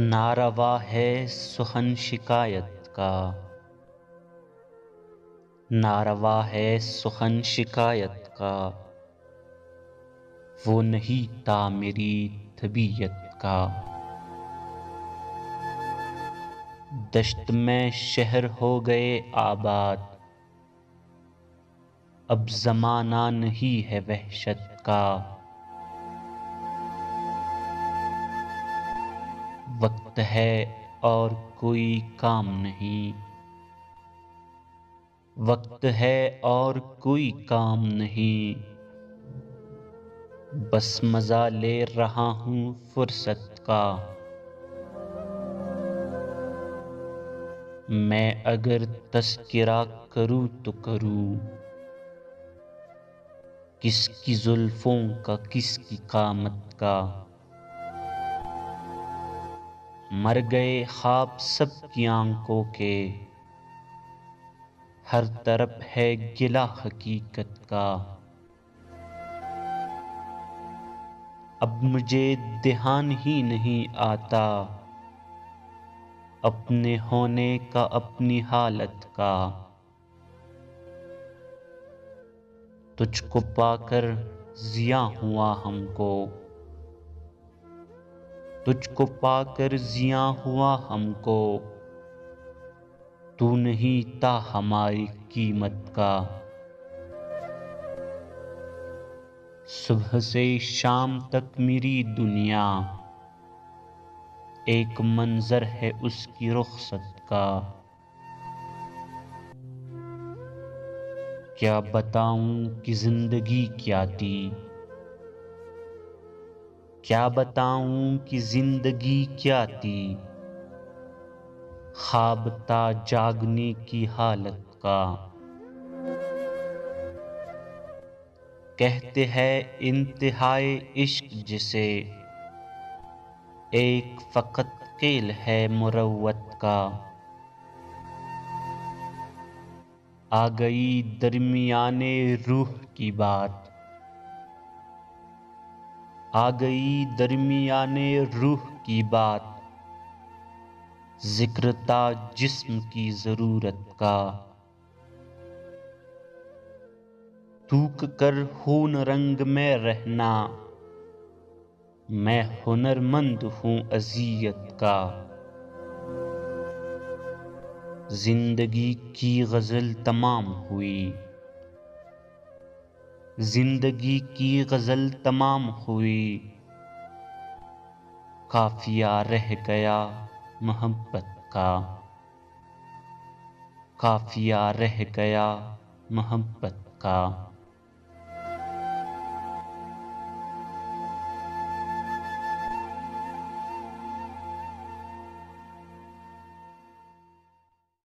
ناروا ہے سخن شکایت کا، ناروا ہے سخن شکایت کا، وہ نہیں تھا میری طبیعت کا۔ دشت میں شہر ہو گئے آباد، اب زمانہ نہیں ہے وحشت کا۔ وقت ہے اور کوئی کام نہیں، وقت ہے اور کوئی کام نہیں، بس مزہ لے رہا ہوں فرصت کا۔ میں اگر تذکرہ کروں تو کروں، کس کی زلفوں کا کس کی قامت کا۔ مر گئے خواب سب کی آنکھوں کے، ہر طرف ہے گلہ حقیقت کا۔ اب مجھے دھیان ہی نہیں آتا اپنے ہونے کا اپنی حالت کا۔ تجھ کو پا کر زیاں ہوا ہم کو، تجھ کو پا کر زیاں ہوا ہم کو، تو نہیں تھا ہماری قیمت کا۔ صبح سے شام تک میری دنیا ایک منظر ہے اس کی رخصت کا۔ کیا بتاؤں کہ زندگی کیا تھی، کیا بتاؤں کہ زندگی کیا تھی، خواب تھا جاگنے کی حالت کا۔ کہتے ہیں انتہائے عشق جسے، ایک فقط قیل ہے مروت کا۔ آ گئی درمیانے روح کی بات، آ گئی درمیانے روح کی بات، ذکر تھا جسم کی ضرورت کا۔ تھوک کر خون رنگ میں رہنا، میں ہنرمند ہوں اذیت کا۔ زندگی کی غزل تمام ہوئی، زندگی کی غزل تمام ہوئی، قافیہ رہ گیا محبت کا، قافیہ رہ گیا محبت کا۔